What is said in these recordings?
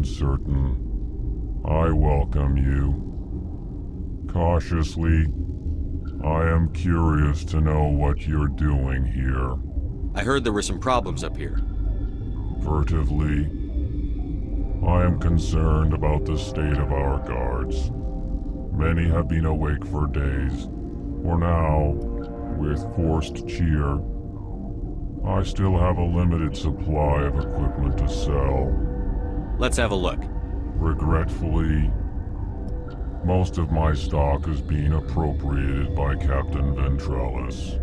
uncertain, I welcome you. Cautiously, I am curious to know what you're doing here. I heard there were some problems up here. Furtively, I am concerned about the state of our guards. Many have been awake for days. For now, with forced cheer, I still have a limited supply of equipment to sell. Let's have a look. Regretfully, most of my stock is being appropriated by Captain Ventralis.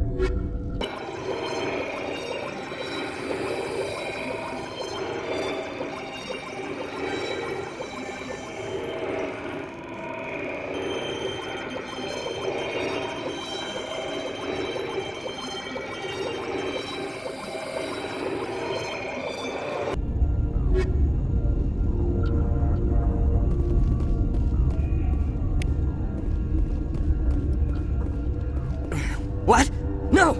What? No!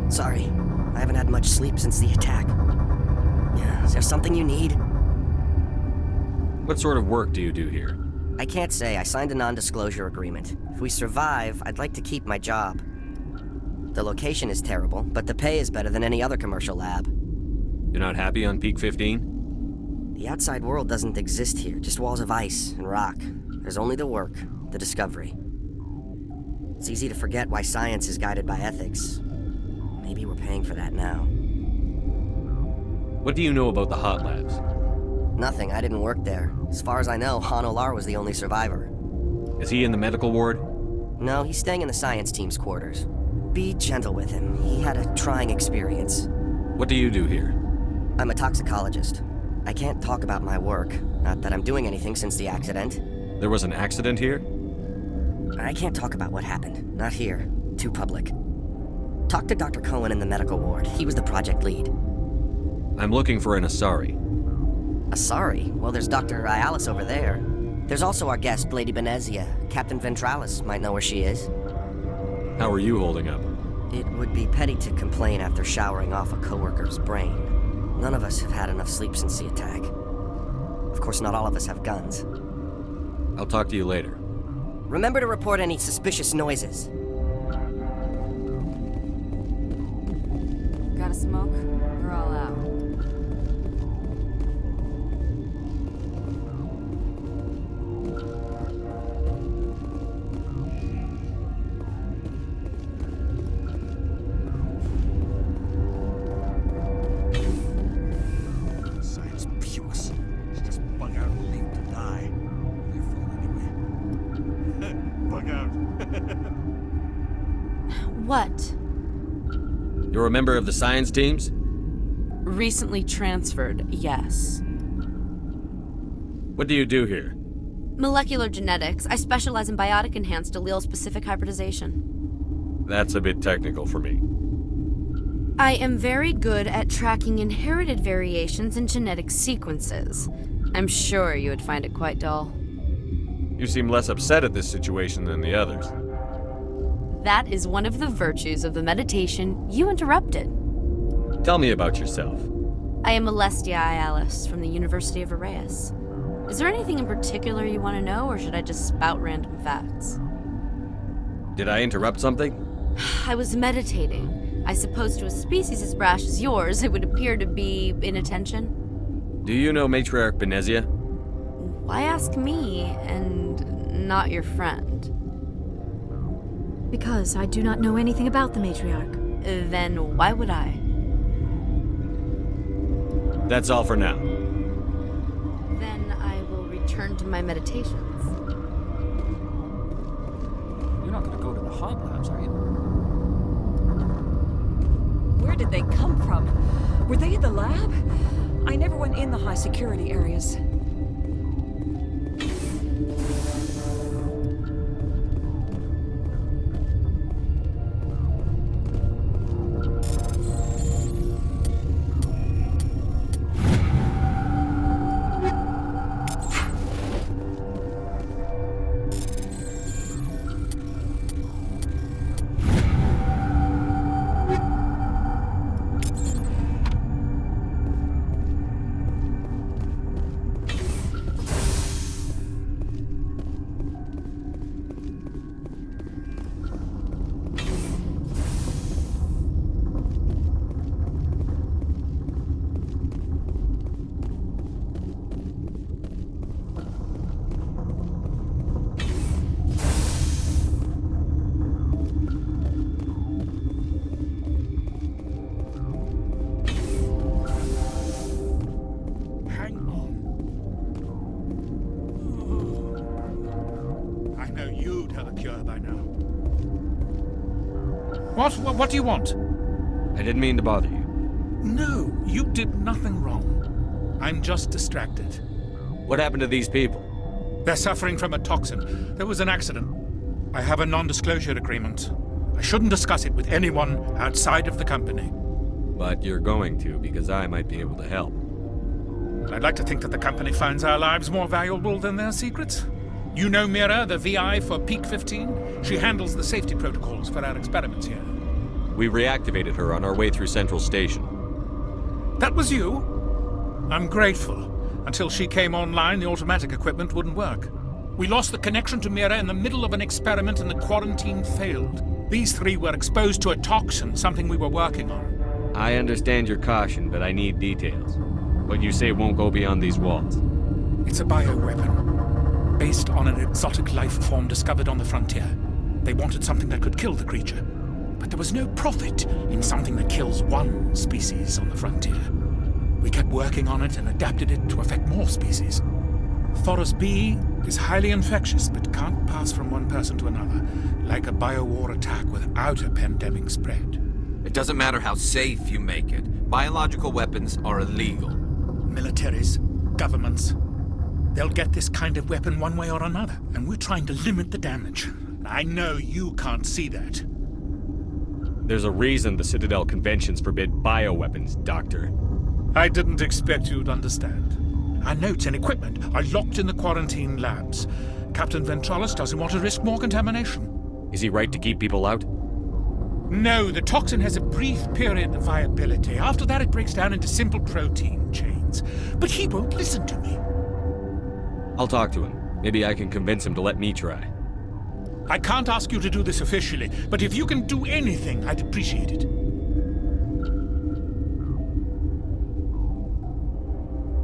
Sorry, I haven't had much sleep since the attack. Is there something you need? What sort of work do you do here? I can't say. I signed a non-disclosure agreement. If we survive, I'd like to keep my job. The location is terrible, but the pay is better than any other commercial lab. You're not happy on Peak 15? The outside world doesn't exist here, just walls of ice and rock. There's only the work, the discovery. It's easy to forget why science is guided by ethics. Maybe we're paying for that now. What do you know about the hot labs? Nothing, I didn't work there. As far as I know, Han Olar was the only survivor. Is he in the medical ward? No, he's staying in the science team's quarters. Be gentle with him. He had a trying experience. What do you do here? I'm a toxicologist. I can't talk about my work. Not that I'm doing anything since the accident. There was an accident here? I can't talk about what happened. Not here. Too public. Talk to Dr. Cohen in the medical ward. He was the project lead. I'm looking for an Asari. Asari? Well, there's Dr. Ialis over there. There's also our guest, Lady Benezia. Captain Ventralis might know where she is. How are you holding up? It would be petty to complain after showering off a coworker's brain. None of us have had enough sleep since the attack. Of course, not all of us have guns. I'll talk to you later. Remember to report any suspicious noises. Got a smoke? We're all out. Science pukes. Just bug out and leave to die. Your phone anyway. Bug out. What? You're a member of the science teams? Recently transferred, yes. What do you do here? Molecular genetics. I specialize in biotic-enhanced allele-specific hybridization. That's a bit technical for me. I am very good at tracking inherited variations in genetic sequences. I'm sure you would find it quite dull. You seem less upset at this situation than the others. That is one of the virtues of the meditation you interrupted. Tell me about yourself. I am Alestia Ialis from the University of Arrayus. Is there anything in particular you want to know, or should I just spout random facts? Did I interrupt something? I was meditating. I suppose to a species as brash as yours, it would appear to be inattention. Do you know Matriarch Benezia? Why ask me, and not your friend? Because I do not know anything about the matriarch. Then why would I? That's all for now. Then I will return to my meditations. You're not gonna go to the hot labs, are you? Where did they come from? Were they in the lab? I never went in the high security areas. have a cure by now. What do you want? I didn't mean to bother you. No, you did nothing wrong. I'm just distracted. What happened to these people? They're suffering from a toxin. There was an accident. I have a non-disclosure agreement. I shouldn't discuss it with anyone outside of the company. But you're going to, because I might be able to help. I'd like to think that the company finds our lives more valuable than their secrets. You know Mira, the VI for Peak 15? She handles the safety protocols for our experiments here. We reactivated her on our way through Central Station. That was you? I'm grateful. Until she came online, the automatic equipment wouldn't work. We lost the connection to Mira in the middle of an experiment and the quarantine failed. These three were exposed to a toxin, something we were working on. I understand your caution, but I need details. What you say won't go beyond these walls. It's a bioweapon, based on an exotic life form discovered on the frontier. They wanted something that could kill the creature. But there was no profit in something that kills one species on the frontier. We kept working on it and adapted it to affect more species. Thoros B is highly infectious, but can't pass from one person to another, like a biowar attack without a pandemic spread. It doesn't matter how safe you make it. Biological weapons are illegal. Militaries, governments, they'll get this kind of weapon one way or another, and we're trying to limit the damage. I know you can't see that. There's a reason the Citadel conventions forbid bioweapons, Doctor. I didn't expect you'd understand. Our notes and equipment are locked in the quarantine labs. Captain Ventralis doesn't want to risk more contamination. Is he right to keep people out? No, the toxin has a brief period of viability. After that, it breaks down into simple protein chains. But he won't listen to me. I'll talk to him. Maybe I can convince him to let me try. I can't ask you to do this officially, but if you can do anything, I'd appreciate it.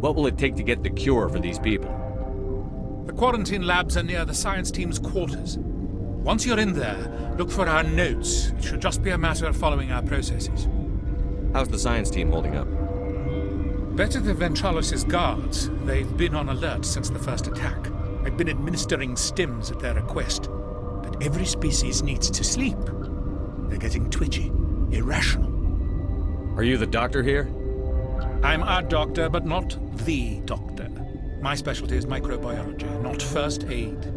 What will it take to get the cure for these people? The quarantine labs are near the science team's quarters. Once you're in there, look for our notes. It should just be a matter of following our processes. How's the science team holding up? Better than Ventralis' guards. They've been on alert since the first attack. I've been administering stims at their request. But every species needs to sleep. They're getting twitchy, irrational. Are you the doctor here? I'm our doctor, but not the doctor. My specialty is microbiology, not first aid.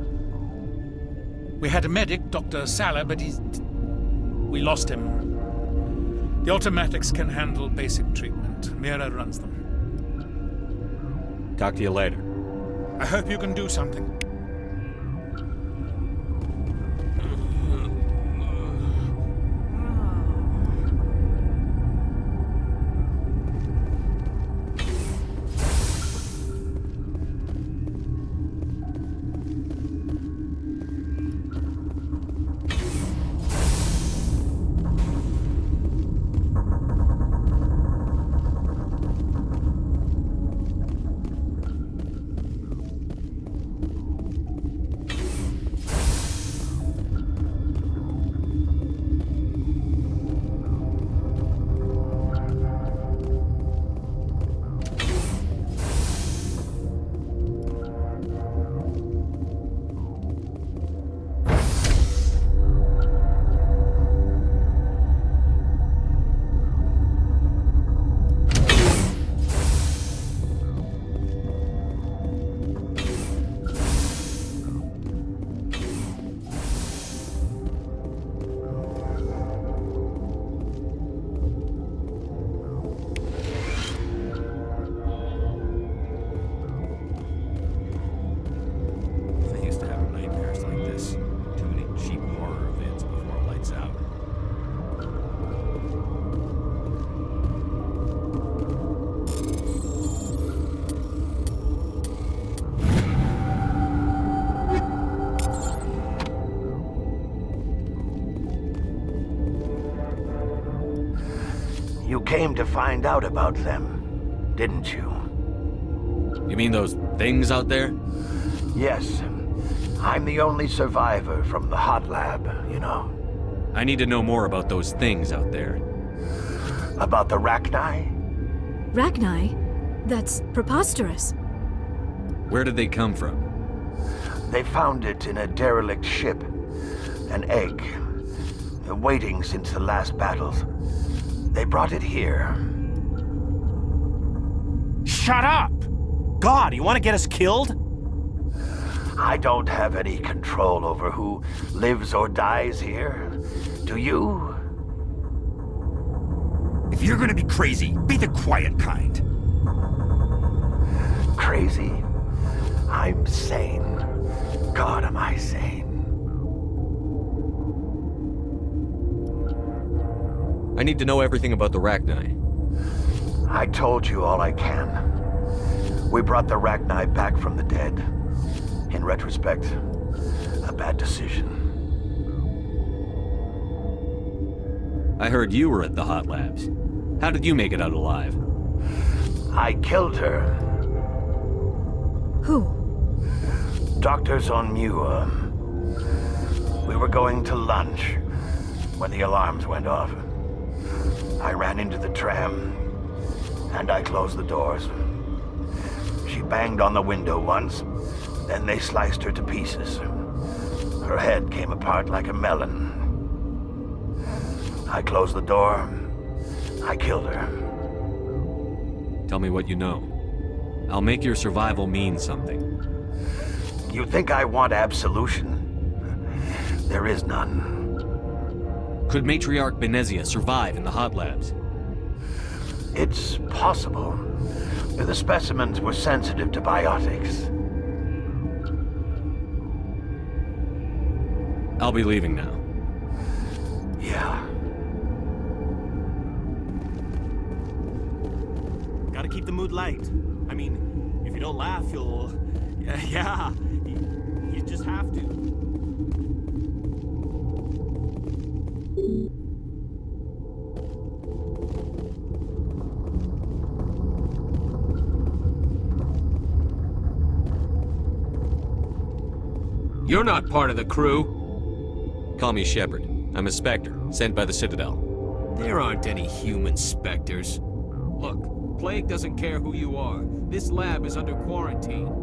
We had a medic, Dr. Salah, but we lost him. The automatics can handle basic treatment. Mira runs them. Talk to you later. I hope you can do something. You came to find out about them, didn't you? You mean those things out there? Yes. I'm the only survivor from the hot lab, you know. I need to know more about those things out there. About the Rachni? Rachni? That's preposterous. Where did they come from? They found it in a derelict ship, An egg. Waiting since the last battles. They brought it here. Shut up! God, you want to get us killed? I don't have any control over who lives or dies here. Do you? If you're gonna be crazy, be the quiet kind. Crazy? I'm sane. God, am I sane. I need to know everything about the Rachni. I told you all I can. We brought the Rachni back from the dead. In retrospect, a bad decision. I heard you were at the hot labs. How did you make it out alive? I killed her. Who? Doctors on Muir. We were going to lunch when the alarms went off. I ran into the tram, and I closed the doors. She banged on the window once, then they sliced her to pieces. Her head came apart like a melon. I closed the door. I killed her. Tell me what you know. I'll make your survival mean something. You think I want absolution? There is none. Could Matriarch Benezia survive in the hot labs? It's possible. The specimens were sensitive to biotics. I'll be leaving now. Yeah. Gotta keep the mood light. I mean, if you don't laugh, you'll... Yeah, you just have to. You're not part of the crew. Call me Shepard. I'm a Spectre, sent by the Citadel. There aren't any human Spectres. Look, Plague doesn't care who you are. This lab is under quarantine.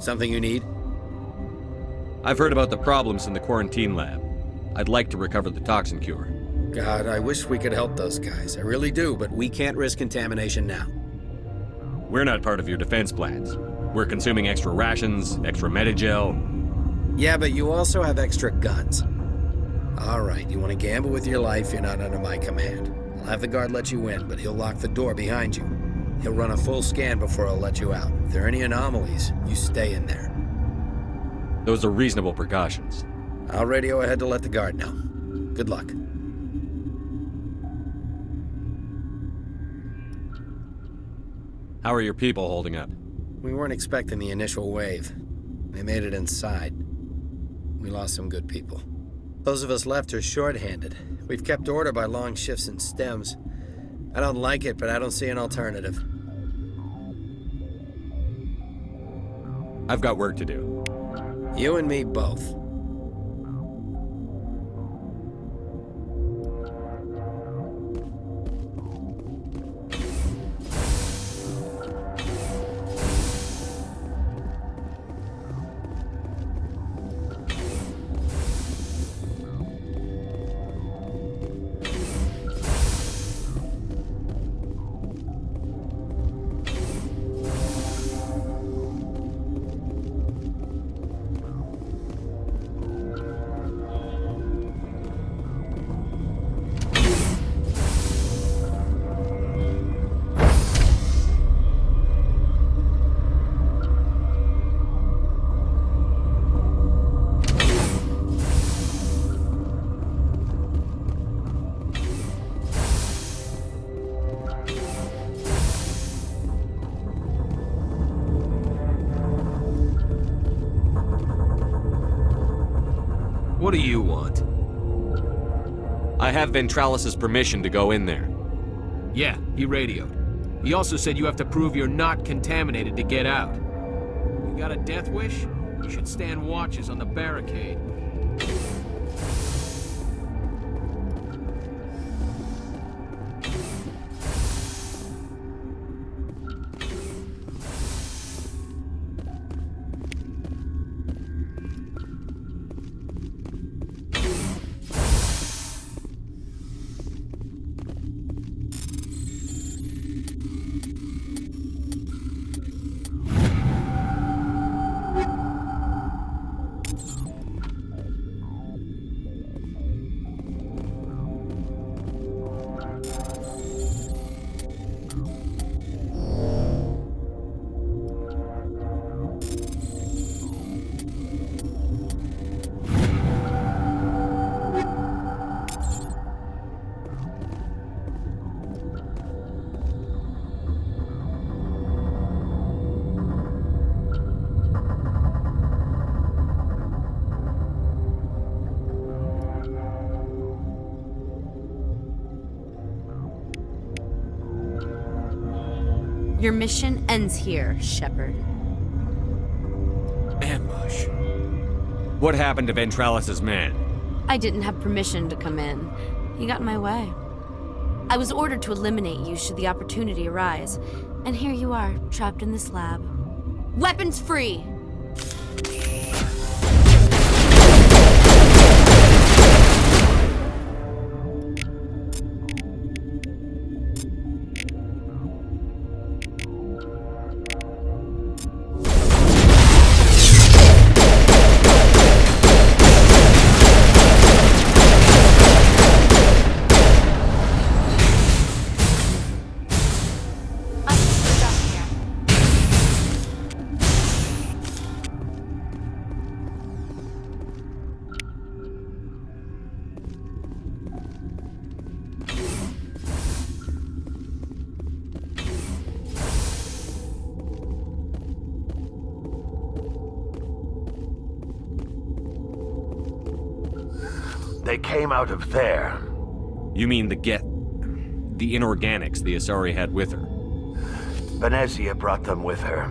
Something you need? I've heard about the problems in the quarantine lab. I'd like to recover the toxin cure. God, I wish we could help those guys. I really do, but we can't risk contamination now. We're not part of your defense plans. We're consuming extra rations, extra metagel. Yeah, but you also have extra guns. All right, you want to gamble with your life, you're not under my command. I'll have the guard let you in, but he'll lock the door behind you. He'll run a full scan before he'll let you out. If there are any anomalies, you stay in there. Those are reasonable precautions. I'll radio ahead to let the guard know. Good luck. How are your people holding up? We weren't expecting the initial wave. They made it inside. We lost some good people. Those of us left are short-handed. We've kept order by long shifts and stems. I don't like it, but I don't see an alternative. I've got work to do. You and me both. What do you want? I have Ventralis's permission to go in there. Yeah, he radioed. He also said you have to prove you're not contaminated to get out. You got a death wish? You should stand watches on the barricade. Your mission ends here, Shepard. Ambush. What happened to Ventralis's man? I didn't have permission to come in. He got in my way. I was ordered to eliminate you should the opportunity arise. And here you are, trapped in this lab. Weapons free! They came out of there. You mean the geth... the inorganics the Asari had with her? Venezia brought them with her.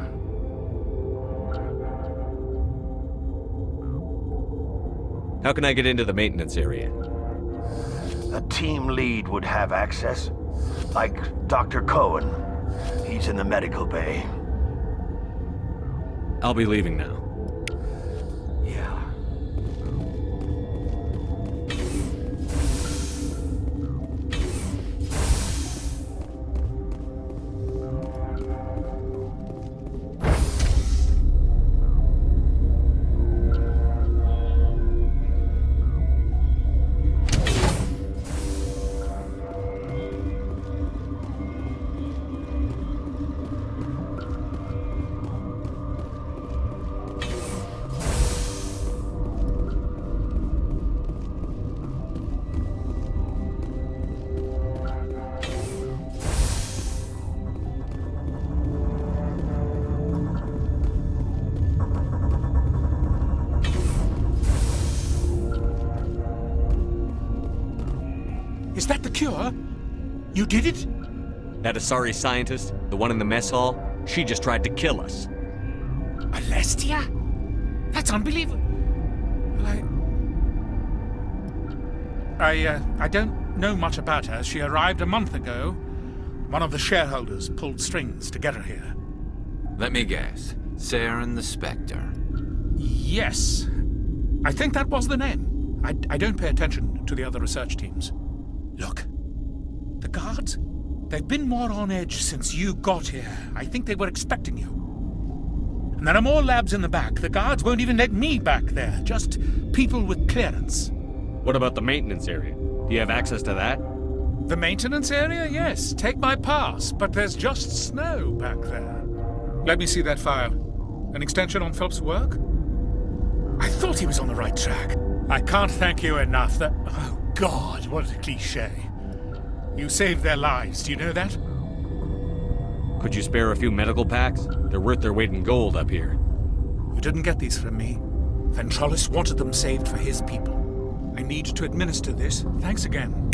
How can I get into the maintenance area? A team lead would have access. Like Dr. Cohen. He's in the medical bay. I'll be leaving now. Yeah. Is that the cure? You did it? That Asari scientist, the one in the mess hall, she just tried to kill us. Alestia? That's unbelievable. Well, I don't know much about her. She arrived a month ago. One of the shareholders pulled strings to get her here. Let me guess. Saren the Spectre. Yes. I think that was the name. I don't pay attention to the other research teams. Look, the guards, they've been more on edge since you got here. I think they were expecting you. And there are more labs in the back. The guards won't even let me back there. Just people with clearance. What about the maintenance area? Do you have access to that? The maintenance area? Yes. Take my pass. But there's just snow back there. Let me see that file. An extension on Phelps' work? I thought he was on the right track. I can't thank you enough. Oh, God, what a cliché. You saved their lives. Do you know that? Could you spare a few medical packs? They're worth their weight in gold up here. You didn't get these from me. Ventralis wanted them saved for his people. I need to administer this. Thanks again.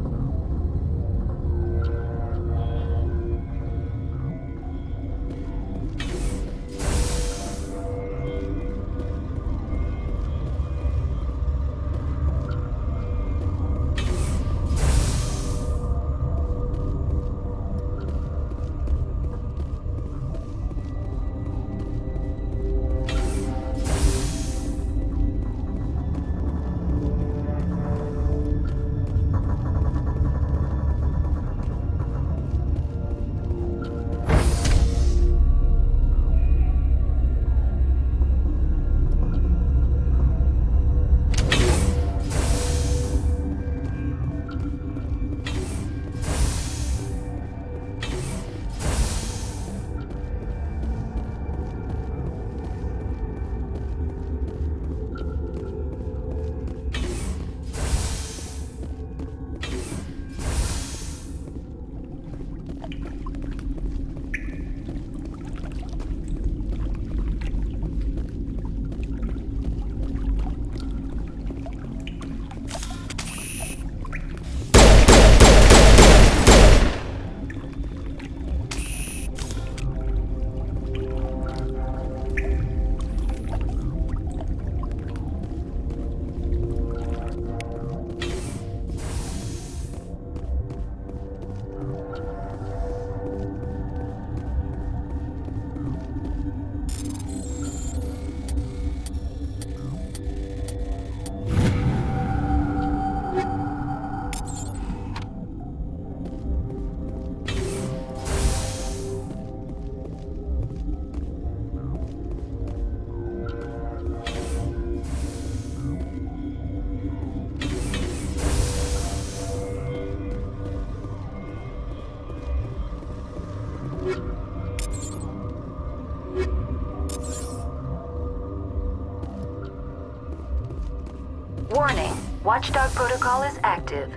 Warning, Watchdog protocol is active.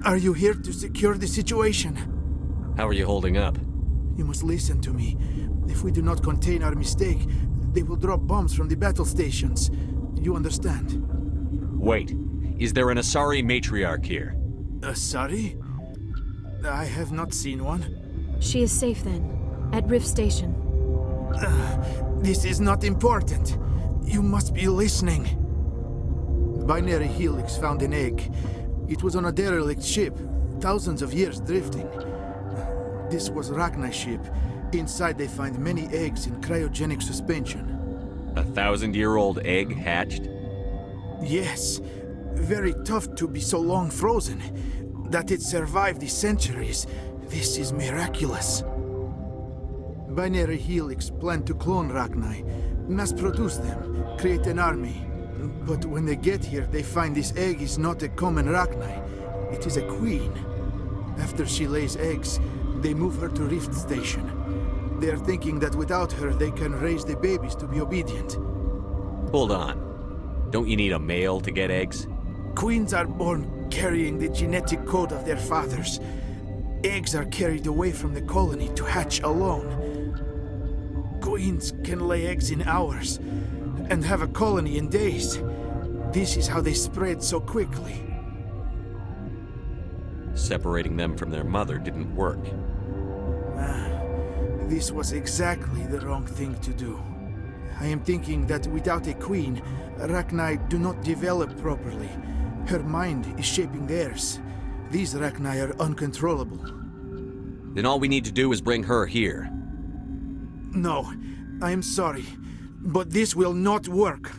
Are you here to secure the situation? How are you holding up? You must listen to me. If we do not contain our mistake, they will drop bombs from the battle stations. You understand? Wait. Is there an Asari matriarch here? Asari? I have not seen one. She is safe then, at Rift Station. This is not important. You must be listening. Binary Helix found an egg. It was on a derelict ship, thousands of years drifting. This was Rachni's ship. Inside they find many eggs in cryogenic suspension. A 1,000-year-old egg hatched? Yes. Very tough to be so long frozen. That it survived the centuries. This is miraculous. Binary Helix planned to clone Rachni, mass produce them, create an army. But when they get here, they find this egg is not a common Rachni. It is a queen. After she lays eggs, they move her to Rift Station. They are thinking that without her, they can raise the babies to be obedient. Hold on. Don't you need a male to get eggs? Queens are born carrying the genetic code of their fathers. Eggs are carried away from the colony to hatch alone. Queens can lay eggs in hours and have a colony in days. This is how they spread so quickly. Separating them from their mother didn't work. This was exactly the wrong thing to do. I am thinking that without a queen, Rachni do not develop properly. Her mind is shaping theirs. These Rachni are uncontrollable. Then all we need to do is bring her here. No, I am sorry, but this will not work.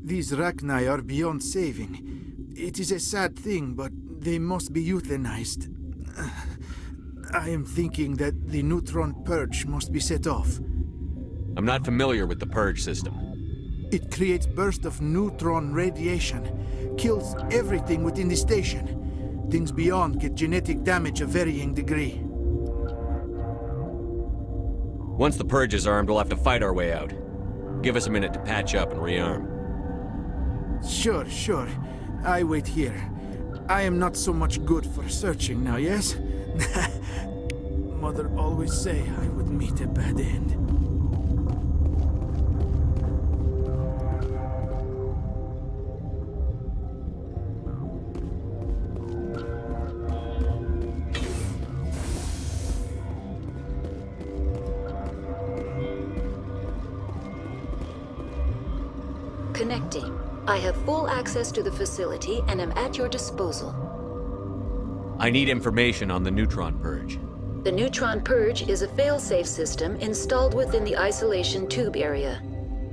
These Rachni are beyond saving. It is a sad thing, but they must be euthanized. I am thinking that the neutron purge must be set off. I'm not familiar with the purge system. It creates bursts of neutron radiation, kills everything within the station. Things beyond get genetic damage of varying degree. Once the purge is armed, we'll have to fight our way out. Give us a minute to patch up and rearm. Sure. I wait here. I am not so much good for searching now, yes? Mother always say I would meet a bad end. Connecting. I have full access to the facility and am at your disposal. I need information on the neutron purge. The neutron purge is a fail-safe system installed within the isolation tube area.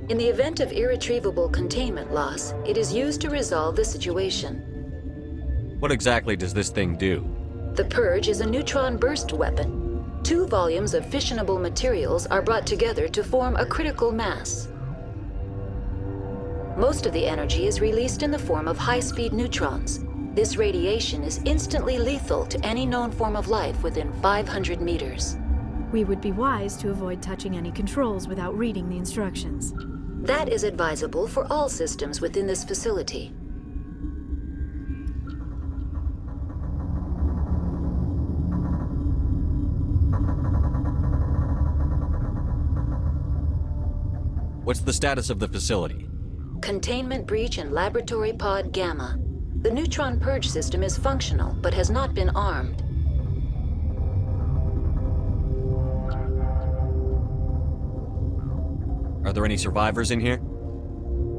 In the event of irretrievable containment loss, it is used to resolve the situation. What exactly does this thing do? The purge is a neutron burst weapon. 2 volumes of fissionable materials are brought together to form a critical mass. Most of the energy is released in the form of high-speed neutrons. This radiation is instantly lethal to any known form of life within 500 meters. We would be wise to avoid touching any controls without reading the instructions. That is advisable for all systems within this facility. What's the status of the facility? Containment breach in Laboratory Pod Gamma. The neutron purge system is functional, but has not been armed. Are there any survivors in here?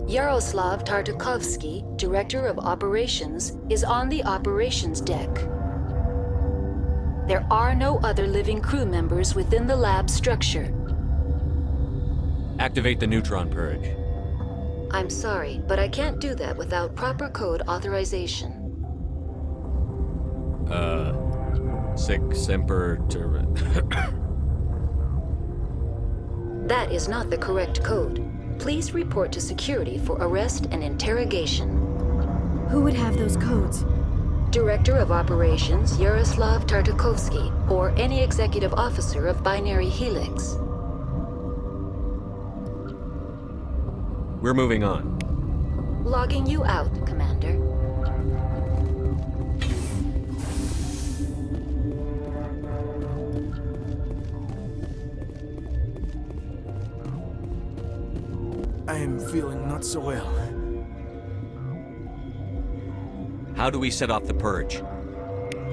Yaroslav Tartakovsky, Director of Operations, is on the operations deck. There are no other living crew members within the lab structure. Activate the neutron purge. I'm sorry, but I can't do that without proper code authorization. Sic semper That is not the correct code. Please report to security for arrest and interrogation. Who would have those codes? Director of Operations Yaroslav Tartakovsky, or any executive officer of Binary Helix. We're moving on. Logging you out, Commander. feeling not so well. How do we set off the purge?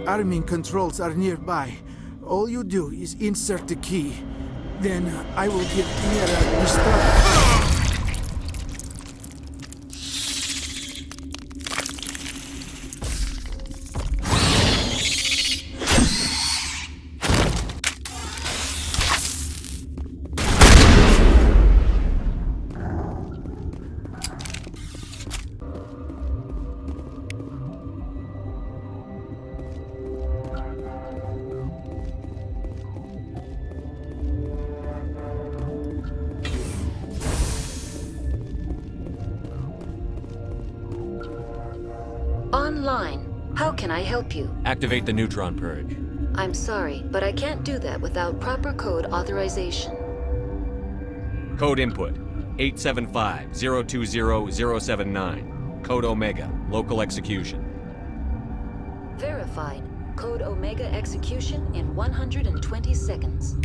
Arming controls are nearby. All you do is insert the key. Then I will give Mira the start. Online. How can I help you? Activate the neutron purge. I'm sorry, but I can't do that without proper code authorization. Code input 875-020-079. Code Omega. Local execution. Verified. Code Omega execution in 120 seconds.